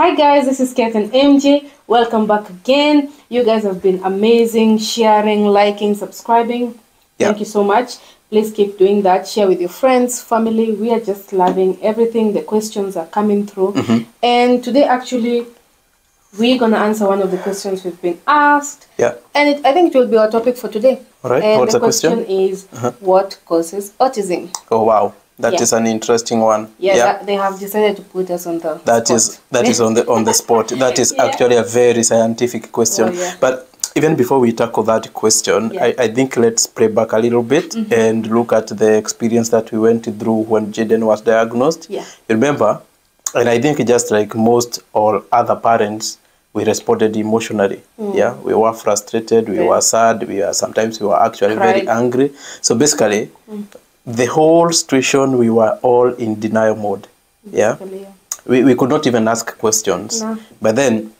Hi guys, this is Kate and MJ. Welcome back again. You guys have been amazing, sharing, liking, subscribing. Thank you so much. Please keep doing that. Share with your friends, family. We are just loving everything. The questions are coming through. And today actually we're going to answer one of the questions we've been asked. And I think it will be our topic for today. All right. And what's the question is what causes autism? Oh wow. That is an interesting one. They have decided to put us on the spot. That is on the spot. That is actually a very scientific question. But even before we tackle that question, I think let's play back a little bit and look at the experience that we went through when Jaden was diagnosed. You remember, and I think just like most or other parents, we responded emotionally. We were frustrated, we were sad, sometimes we were actually very angry. So basically, the whole situation, we were all in denial mode. We could not even ask questions. But then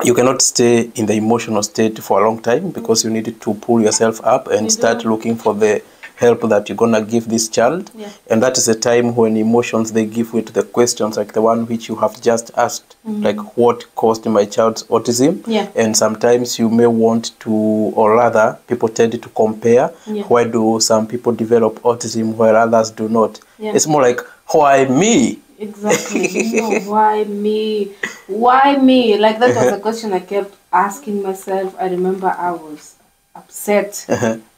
you cannot stay in the emotional state for a long time because you need to pull yourself up and start looking for the help that you're gonna give this child. And that is a time when emotions, they give way to the questions like the one which you have just asked, like what caused my child's autism. And sometimes you may want to, or rather people tend to compare, why do some people develop autism while others do not. It's more like, why me? Exactly. Why me? Why me? Like that was a question I kept asking myself. I remember I was upset.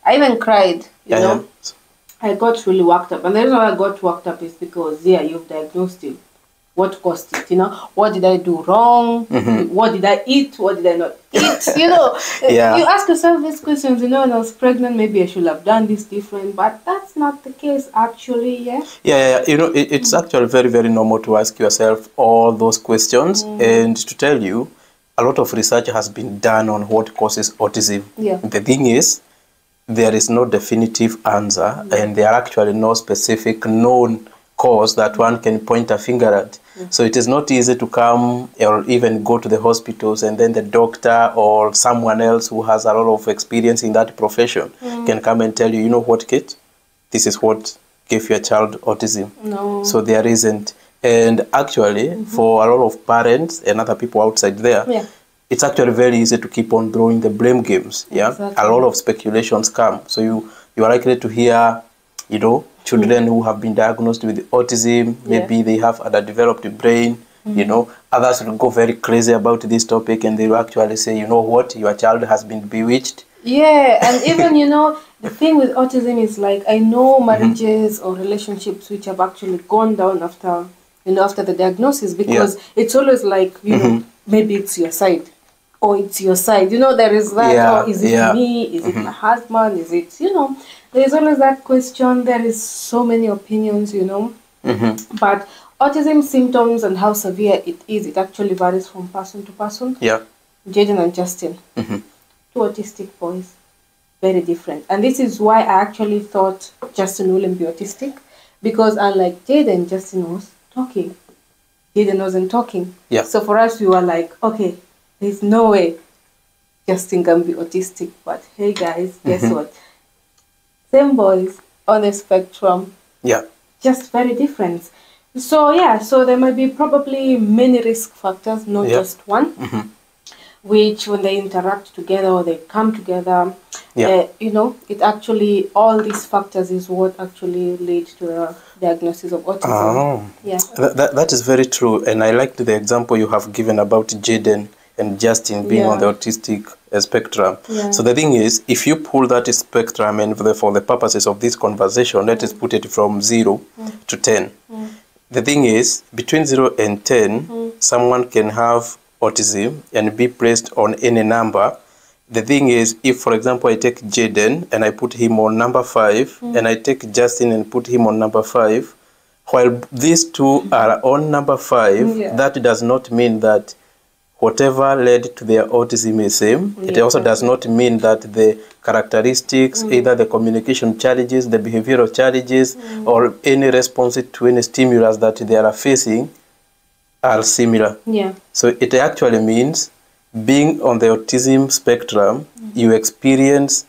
I even cried, you know. I got really worked up. And the reason why I got worked up is because, you've diagnosed him. What caused it, you know? What did I do wrong? What did I eat? What did I not eat? You know, you ask yourself these questions, you know, when I was pregnant, maybe I should have done this different, but that's not the case actually, You know, it's actually very, very normal to ask yourself all those questions. And to tell you, a lot of research has been done on what causes autism. The thing is, there is no definitive answer, and there are actually no specific known cause that one can point a finger at. So it is not easy to come or even go to the hospitals and then the doctor or someone else who has a lot of experience in that profession can come and tell you, you know what, Kate, this is what gave your child autism. So there isn't. And actually, for a lot of parents and other people outside there, it's actually very easy to keep on throwing the blame games. A lot of speculations come. So you are likely to hear, you know, children who have been diagnosed with autism, maybe they have a developed brain, you know. Others will go very crazy about this topic and they will actually say, you know what, your child has been bewitched. And even, you know, the thing with autism is like, I know marriages or relationships which have actually gone down after, you know, after the diagnosis, because it's always like, you know, maybe it's your side. Or it's your side, you know, there is that, or is it me, is it my husband, is it, you know, there's always that question, there is so many opinions, you know, but autism symptoms and how severe it is, it actually varies from person to person. Jaden and Justin, two autistic boys, very different, and this is why I actually thought Justin wouldn't be autistic, because unlike Jaden, Justin was talking, Jaden wasn't talking, so for us we were like, okay, there's no way Justin can be autistic. But hey guys, guess what? Same boys on the spectrum. Just very different. So so there might be probably many risk factors, not just one. Which when they interact together or they come together, you know, it actually, all these factors is what actually lead to the diagnosis of autism. That is very true. And I liked the example you have given about Jaden and Justin being on the autistic spectrum. So the thing is, if you pull that spectrum, and for the purposes of this conversation, let us put it from 0 to 10. The thing is, between 0 and 10, someone can have autism and be placed on any number. The thing is, if, for example, I take Jaden and I put him on number 5, and I take Justin and put him on number 5, while these two are on number 5, that does not mean that whatever led to their autism is same. It also does not mean that the characteristics, either the communication challenges, the behavioral challenges, or any response to any stimulus that they are facing are similar. So it actually means being on the autism spectrum, you experience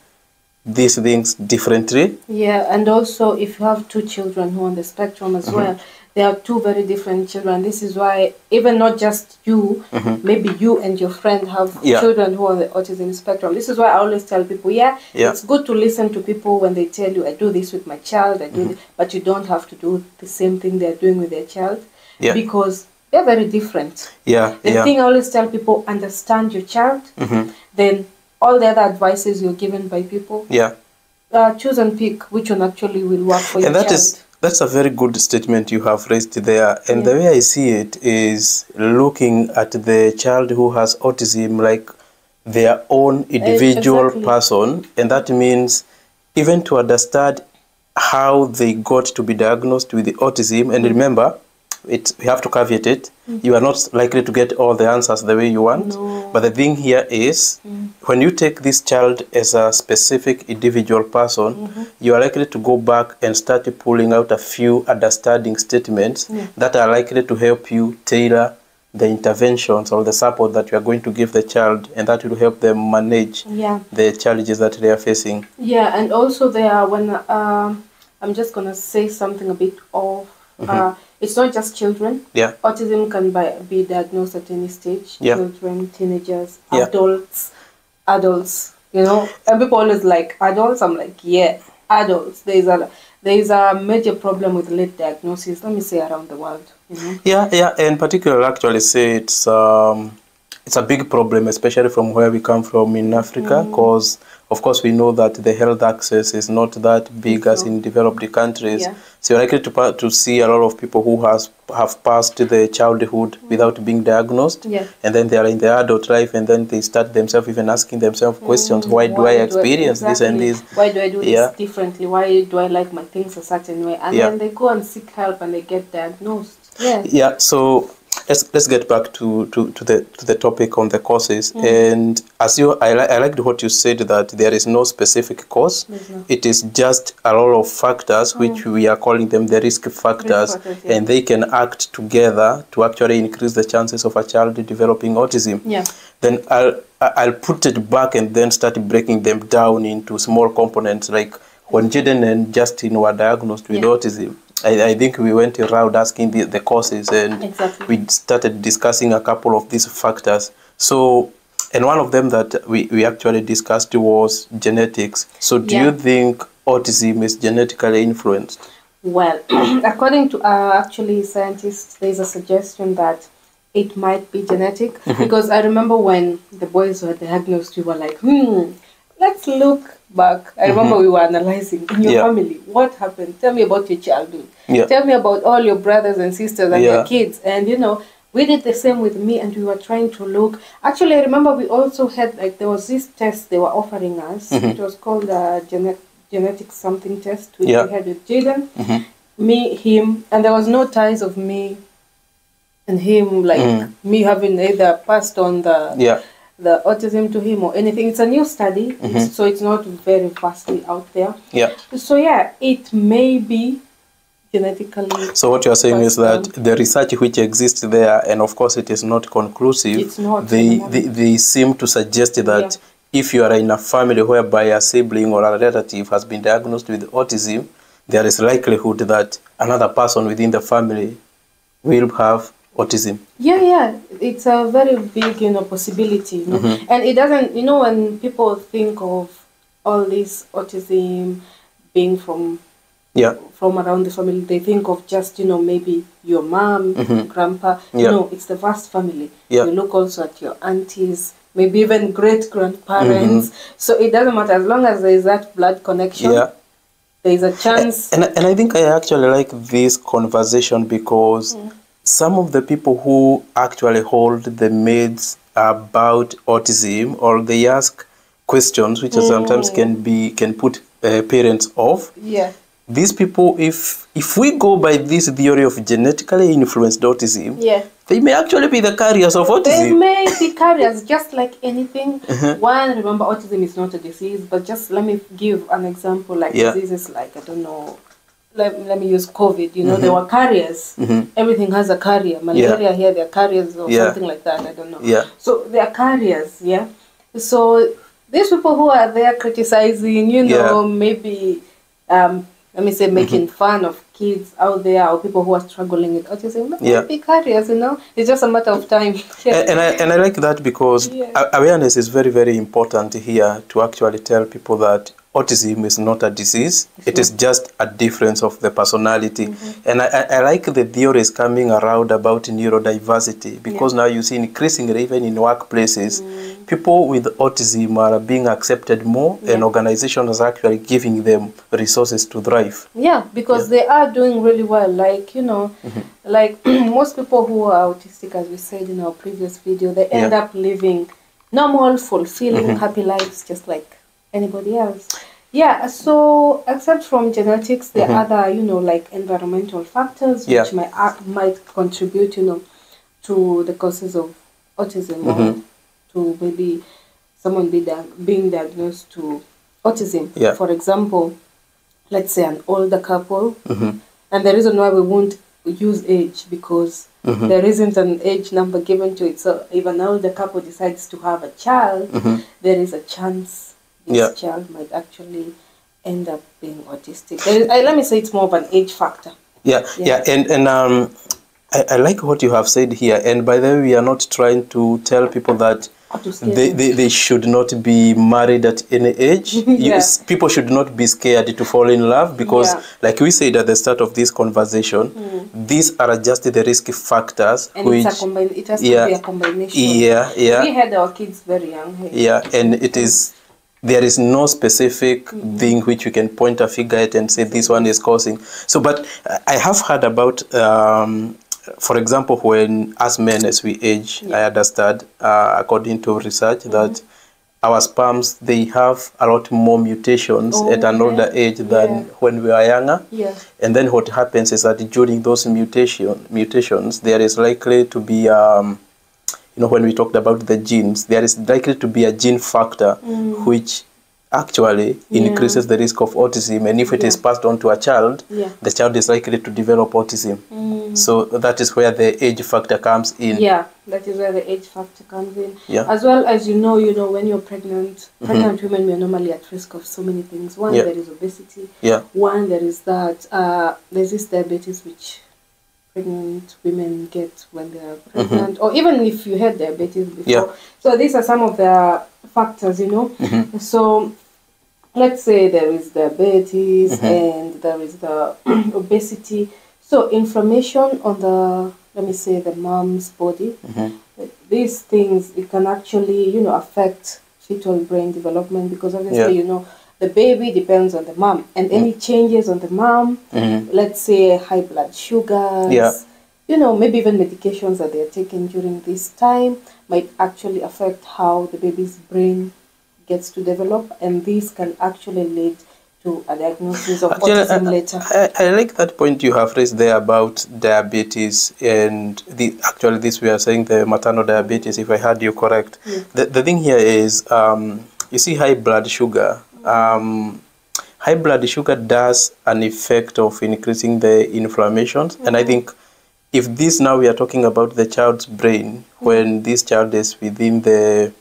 these things differently. Yeah, and also if you have two children who are on the spectrum as well, they are two very different children. This is why even not just you, maybe you and your friend have children who are on the autism spectrum. This is why I always tell people, it's good to listen to people when they tell you, I do this with my child, I do this, but you don't have to do the same thing they're doing with their child because they're very different. The thing I always tell people, understand your child, then all the other advices you're given by people, choose and pick which one actually will work for your child. That's a very good statement you have raised there. And the way I see it is looking at the child who has autism like their own individual person. And that means even to understand how they got to be diagnosed with the autism. And remember, we have to caveat it. You are not likely to get all the answers the way you want. No. But the thing here is, when you take this child as a specific individual person, you are likely to go back and start pulling out a few understanding statements that are likely to help you tailor the interventions or the support that you are going to give the child, and that will help them manage the challenges that they are facing. Yeah, and also there, when I'm just going to say something a bit off. It's not just children. Autism can be diagnosed at any stage. Children, teenagers, adults, you know. And people always like adults. I'm like, adults. There is a major problem with late diagnosis, let me say, around the world. You know? And particularly actually say it's a big problem, especially from where we come from in Africa, because of course we know that the health access is not that big as in developed countries. So you're likely to see a lot of people who have passed the childhood without being diagnosed, and then they are in their adult life, and then they start themselves even asking themselves questions: why do I experience this and this? Why do I do this differently? Why do I like my things a certain way? And then they go and seek help and they get diagnosed. So let's get back to the topic on the causes. And as I liked what you said, that there is no specific cause. It is just a lot of factors which we are calling them the risk factors, and they can act together to actually increase the chances of a child developing autism. Then I'll put it back and then start breaking them down into small components, like when Jaden and Justin were diagnosed with autism. I think we went around asking the causes, and we started discussing a couple of these factors. So, and one of them that we actually discussed was genetics. So do you think autism is genetically influenced? Well, according to actually scientists, there's a suggestion that it might be genetic. Because I remember when the boys were diagnosed, we were like, let's look back. I remember we were analyzing in your family, what happened? Tell me about your childhood. Tell me about all your brothers and sisters and your kids. And you know, we did the same with me, and we were trying to look. Actually, I remember we also had, like, there was this test they were offering us. It was called a genetic something test, which we had with Jaden, me, him, and there was no ties of me and him, like me having either passed on the autism to him or anything. It's a new study, so it's not very vastly out there. So it may be genetically. So what you are saying is that the research which exists there, and of course it is not conclusive, it's not, they seem to suggest that if you are in a family whereby a sibling or a relative has been diagnosed with autism, there is likelihood that another person within the family will have autism. It's a very big, possibility. You know? And it doesn't, when people think of all this autism being from around the family, they think of just, maybe your mom, grandpa. No, it's the vast family. You look also at your aunties, maybe even great-grandparents. So it doesn't matter, as long as there is that blood connection, there is a chance. And I think I actually like this conversation because some of the people who actually hold the myths about autism, or they ask questions which sometimes can put parents off. These people, if we go by this theory of genetically influenced autism, they may actually be the carriers of autism. They may be carriers, just like anything. One, remember, autism is not a disease, but just let me give an example, like diseases like, I don't know, let me use COVID, they were carriers. Everything has a carrier. Malaria here, they're carriers or something like that, I don't know. So they are carriers, So these people who are there criticizing, you know, maybe, let me say, making fun of kids out there or people who are struggling with autism, but be carriers, you know, it's just a matter of time. And I like that because awareness is very, very important here to actually tell people that autism is not a disease. It is just a difference of the personality. And I like the theories coming around about neurodiversity because now you see increasingly even in workplaces, people with autism are being accepted more and organizations are actually giving them resources to thrive. Yeah, because they are doing really well. Like, you know, like most people who are autistic, as we said in our previous video, they end up living normal, fulfilling, happy lives just like anybody else. Yeah, so except from genetics, there are other, you know, like environmental factors which might contribute, you know, to the causes of autism or to maybe someone being diagnosed to autism. For example, let's say an older couple, and the reason why we won't use age because there isn't an age number given to it. So if an older couple decides to have a child, there is a chance this child might actually end up being autistic. Let me say it's more of an age factor. And I like what you have said here. And by the way, we are not trying to tell people that they should not be married at any age. People should not be scared to fall in love because, like we said at the start of this conversation, these are just the risk factors. And it has to be a combination. We had our kids very young. And it is... There is no specific thing which you can point a finger at and say this one is causing. So, but I have heard about, for example, when us men as we age, I understand, according to research, that our sperms, they have a lot more mutations at an older age than when we are younger. And then what happens is that during those mutations, there is likely to be... you know, when we talked about the genes, there is likely to be a gene factor which actually increases the risk of autism. And if it is passed on to a child, the child is likely to develop autism. So that is where the age factor comes in. That is where the age factor comes in. As well as, you know, when you're pregnant, pregnant women, we are normally at risk of so many things. One, there is obesity. One, there is that, there's this diabetes which pregnant women get when they are pregnant, or even if you had diabetes before. So these are some of the factors, you know. So let's say there is diabetes and there is the obesity. So inflammation on the, let me say, the mom's body. These things, it can actually, you know, affect fetal brain development because obviously, you know, the baby depends on the mom, and any changes on the mom, let's say high blood sugars, you know, maybe even medications that they are taking during this time might actually affect how the baby's brain gets to develop, and this can actually lead to a diagnosis of autism later. I like that point you have raised there about diabetes, and actually this we are saying the maternal diabetes, if I heard you correct. The thing here is, you see high blood sugar. High blood sugar does an effect of increasing the inflammation, and I think if this now we are talking about the child's brain, when this child is within the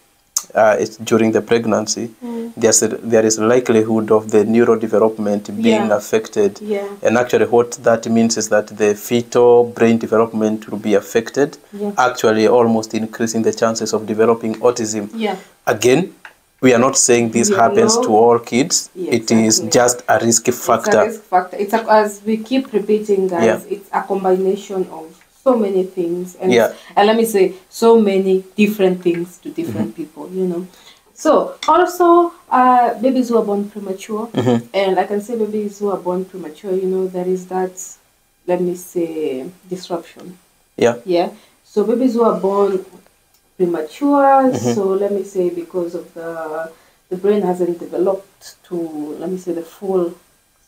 during the pregnancy, there is a likelihood of the neurodevelopment being affected. And actually what that means is that the fetal brain development will be affected, actually almost increasing the chances of developing autism. Again, we are not saying this happens to all kids. It is just a risk factor. It's a risk factor. As we keep repeating, guys, it's a combination of so many things. And, and let me say, so many different things to different people, you know. So, also, babies who are born premature, and I can say babies who are born premature, you know, there is that, let me say, disruption. So, babies who are born premature, so let me say because of the brain hasn't developed to, let me say, the full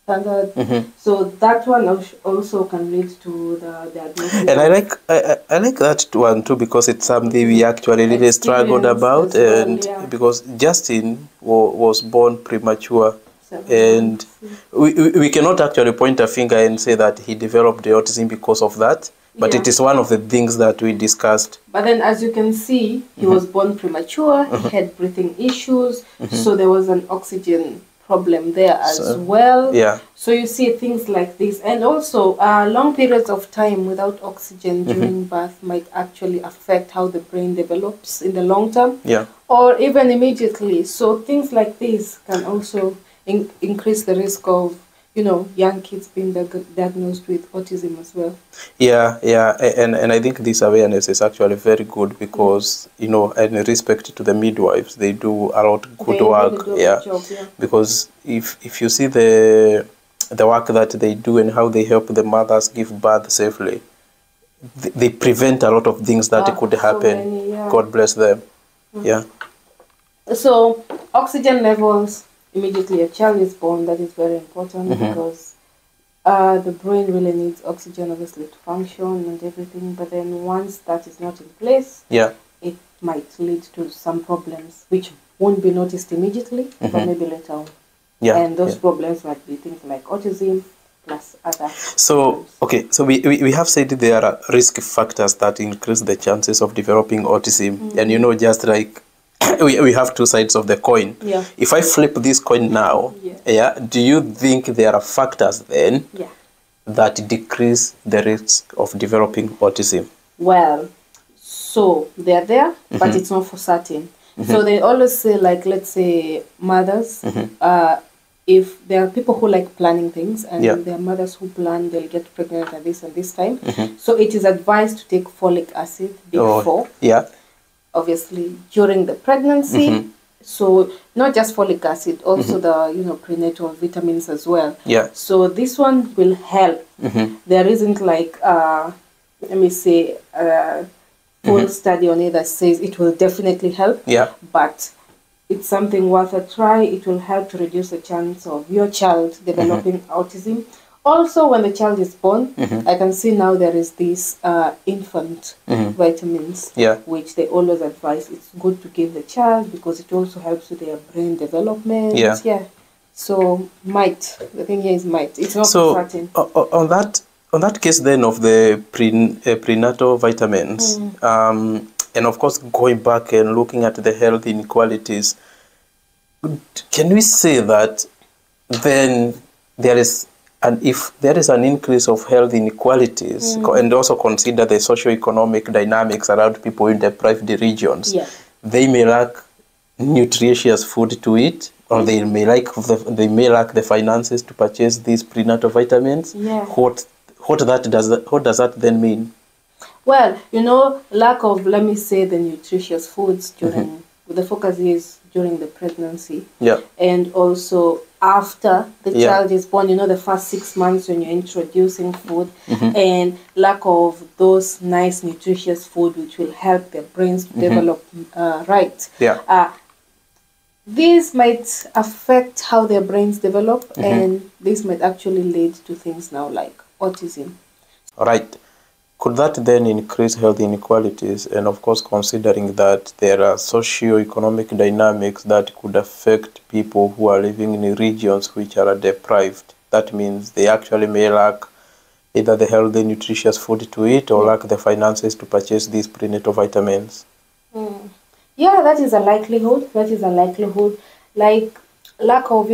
standard. So that one also can lead to the diagnosis. And I like that one too, because it's something we actually really struggled about, and because Justin was born premature. And we cannot actually point a finger and say that he developed the autism because of that. But it is one of the things that we discussed. But then, as you can see, he was born premature. He had breathing issues. So there was an oxygen problem there as well. Yeah. So you see things like this. And also, long periods of time without oxygen during birth might actually affect how the brain develops in the long term. Yeah. Or even immediately. So things like this can also increase the risk of, you know, young kids being diagnosed with autism as well. Yeah, and I think this awareness is actually very good because, you know, in respect to the midwives, they do a lot of good work. Really do a good job, yeah. Because if you see the work that they do and how they help the mothers give birth safely, they prevent a lot of things that could happen. So many, yeah. God bless them. Yeah. So oxygen levels immediately a child is born, that is very important because the brain really needs oxygen obviously to function and everything, but then once that is not in place, it might lead to some problems which won't be noticed immediately, but maybe later on. And those problems might be things like autism plus other problems. Okay, so we have said there are risk factors that increase the chances of developing autism, and you know, just like we have two sides of the coin. Yeah. If I flip this coin now, do you think there are factors then that decrease the risk of developing autism? Well, so they're there, but it's not for certain. So they always say, like, let's say mothers, if there are people who like planning things and there are mothers who plan they'll get pregnant at this and this time, so it is advised to take folic acid before. Obviously during the pregnancy, so not just folic acid, also the prenatal vitamins as well. So this one will help. There isn't like let me say full study on it that says it will definitely help, but it's something worth a try. It will help to reduce the chance of your child developing autism. Also, when the child is born, I can see now there is this infant vitamins, which they always advise it's good to give the child because it also helps with their brain development. So the thing here is might. It's not certain. On that case then of the prenatal vitamins, and of course going back and looking at the health inequalities, can we say that then there is, and if there is an increase of health inequalities, and also consider the socio-economic dynamics around people in deprived regions, they may lack nutritious food to eat, or they may lack the finances to purchase these prenatal vitamins. What does that then mean? Well, lack of, let me say, the nutritious foods during the focus is during the pregnancy, and also after the child is born, the first 6 months when you're introducing food, and lack of those nice nutritious food which will help their brains to develop right. These might affect how their brains develop, and this might actually lead to things now like autism. All right. Could that then increase health inequalities? And of course, considering that there are socio-economic dynamics that could affect people who are living in regions which are deprived. That means they actually may lack either the healthy, nutritious food to eat or lack the finances to purchase these prenatal vitamins. Yeah, that is a likelihood. Like lack of,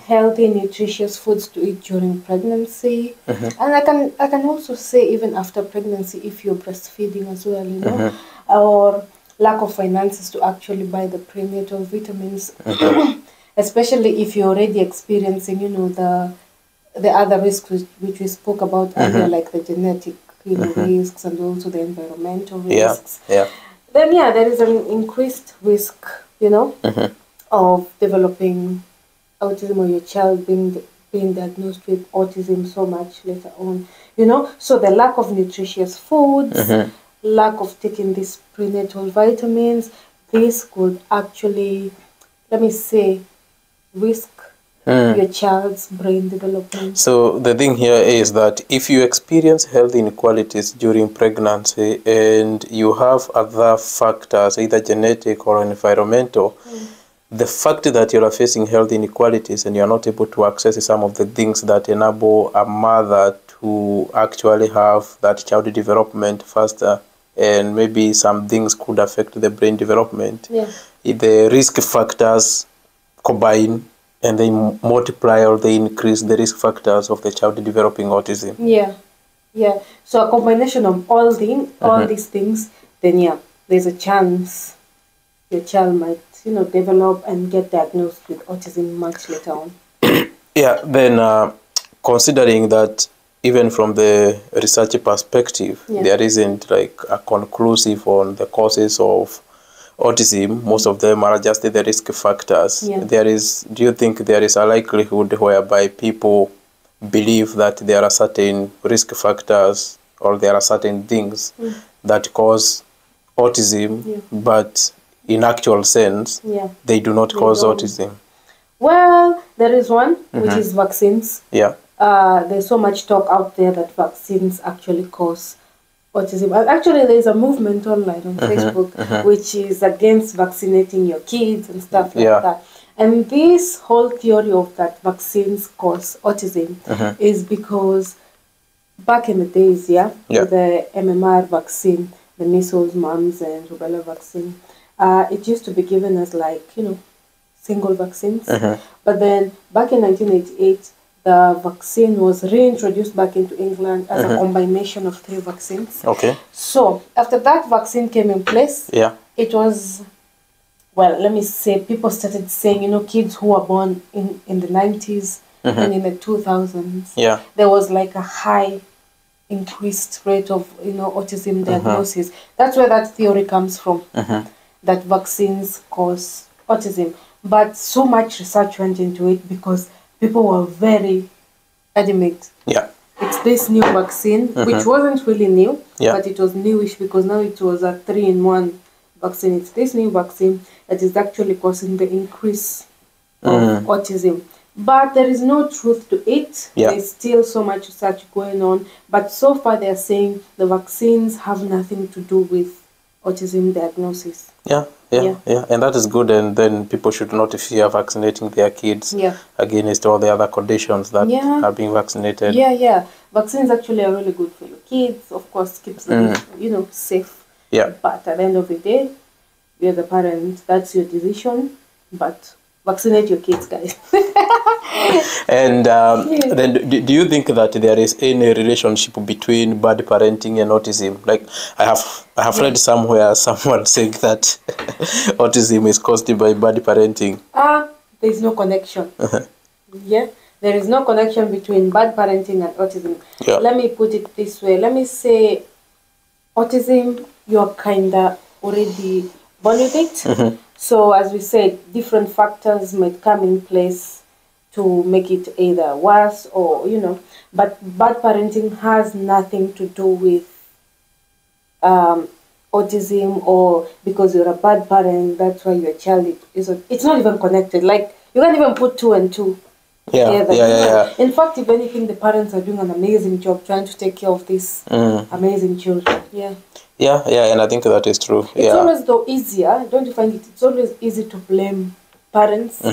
healthy, nutritious foods to eat during pregnancy. And I can also say even after pregnancy, if you're breastfeeding as well, or lack of finances to actually buy the prenatal vitamins, especially if you're already experiencing, the other risks which we spoke about earlier, like the genetic risks and also the environmental risks. Then there is an increased risk, of developing autism, or your child being diagnosed with autism so much later on, So the lack of nutritious foods, lack of taking these prenatal vitamins, this could actually, let me say, risk your child's brain development. So the thing here is that if you experience health inequalities during pregnancy and you have other factors, either genetic or environmental, the fact that you are facing health inequalities and you are not able to access some of the things that enable a mother who actually have that child development faster, and maybe some things could affect the brain development. Yeah. If the risk factors combine and they multiply or they increase the risk factors of the child developing autism. Yeah. Yeah. So a combination of all these things, then yeah, there's a chance your child might, develop and get diagnosed with autism much later on. Yeah, then considering that even from the research perspective, there isn't like a conclusive on the causes of autism. Most of them are just the risk factors. Yeah. Do you think there is a likelihood whereby people believe that there are certain risk factors or there are certain things that cause autism, but in actual sense, they do not cause autism? Well, there is one, which is vaccines. Yeah. There's so much talk out there that vaccines actually cause autism. Actually, there's a movement online on Facebook which is against vaccinating your kids and stuff like that. And this whole theory of that vaccines cause autism is because back in the days, with the MMR vaccine, the measles, mumps, and rubella vaccine, it used to be given as single vaccines. But then back in 1988, the vaccine was reintroduced back into England as a combination of 3 vaccines. Okay. So after that vaccine came in place, it was, well, let me say, people started saying, kids who were born in the 90s and in the 2000s, there was like a high increased rate of, autism diagnosis. That's where that theory comes from, that vaccines cause autism. But so much research went into it because people were very adamant. Yeah. It's this new vaccine, which wasn't really new, but it was newish because now it was a 3-in-1 vaccine. It's this new vaccine that is actually causing the increase of autism. But there is no truth to it. There's still so much research going on. But so far they're saying the vaccines have nothing to do with autism diagnosis. Yeah. And that is good. And then people should not fear vaccinating their kids against all the other conditions that are being vaccinated. Vaccines actually are really good for your kids. Of course, keeps them, safe. But at the end of the day, you're the parent. That's your decision. But vaccinate your kids, guys. And then do you think that there is any relationship between bad parenting and autism? Like I have read somewhere someone saying that autism is caused by bad parenting. There's no connection. There is no connection between bad parenting and autism. Let me put it this way. Let me say autism, you're kinda already born with it. So as we said, different factors might come in place to make it either worse or, but bad parenting has nothing to do with autism, or because you're a bad parent, that's why your child is. It's not even connected. Like, you can't even put 2 and 2 together. In fact, if anything, the parents are doing an amazing job trying to take care of these amazing children. And I think that is true. It's always though easier, don't you find it? It's always easy to blame parents.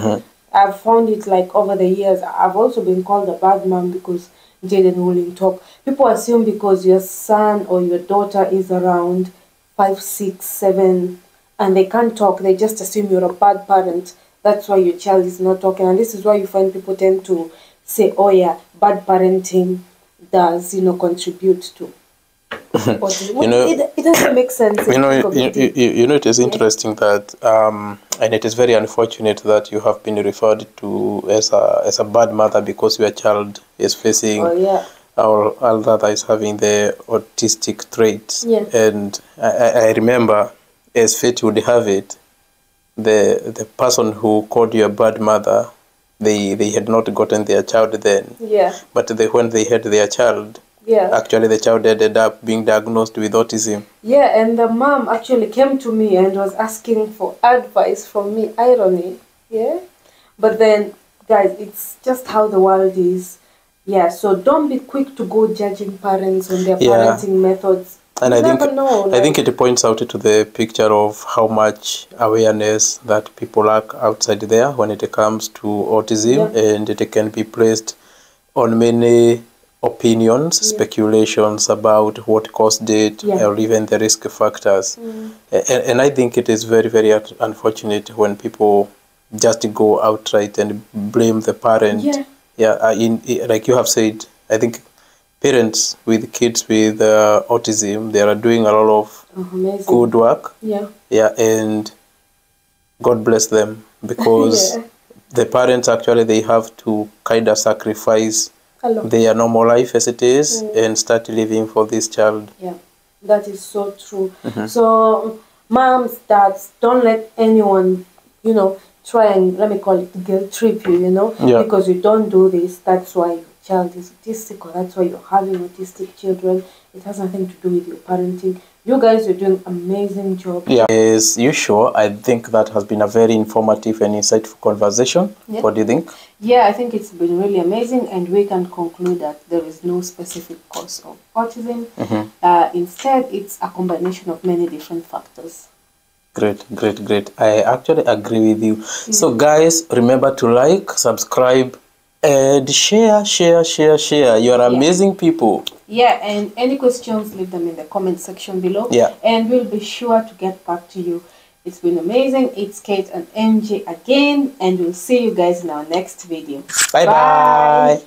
I've found it like over the years. I've also been called a bad mom because Jaden wouldn't talk. People assume because your son or your daughter is around 5, 6, 7 and they can't talk, they just assume you're a bad parent. That's why your child is not talking. And this is why you find people tend to say, oh yeah, bad parenting does, contribute to it doesn't make sense. It is interesting that, and it is very unfortunate that you have been referred to as a bad mother because your child is facing, or rather is having the autistic traits. And I remember, as fate would have it, the person who called you a bad mother, they had not gotten their child then. But when they had their child, actually the child ended up being diagnosed with autism. And the mom actually came to me and was asking for advice from me. Irony. But then, guys, it's just how the world is. So don't be quick to go judging parents on their parenting methods. And I think it points out to the picture of how much awareness that people lack outside there when it comes to autism, and it can be placed on many opinions, speculations about what caused it, or even the risk factors. And I think it is very, very unfortunate when people just go outright and blame the parent. Like you have said, I think parents with kids with autism, they are doing a lot of good work. And God bless them, because the parents actually, they have to kind of sacrifice their normal life as it is and start living for this child. That is so true. So moms, dads, don't let anyone, try and, let me call it, guilt trip you, because you don't do this, that's why your child is autistic, or that's why you're having autistic children. It has nothing to do with your parenting. You guys are doing amazing job. As usual, I think that has been a very informative and insightful conversation. What do you think? I think it's been really amazing, and we can conclude that there is no specific cause of autism. Instead, it's a combination of many different factors. Great. I actually agree with you. So guys, remember to like, subscribe, and share. You're amazing people. And any questions, leave them in the comment section below. And we'll be sure to get back to you. It's been amazing. It's Kate and MJ again, and we'll see you guys in our next video. Bye.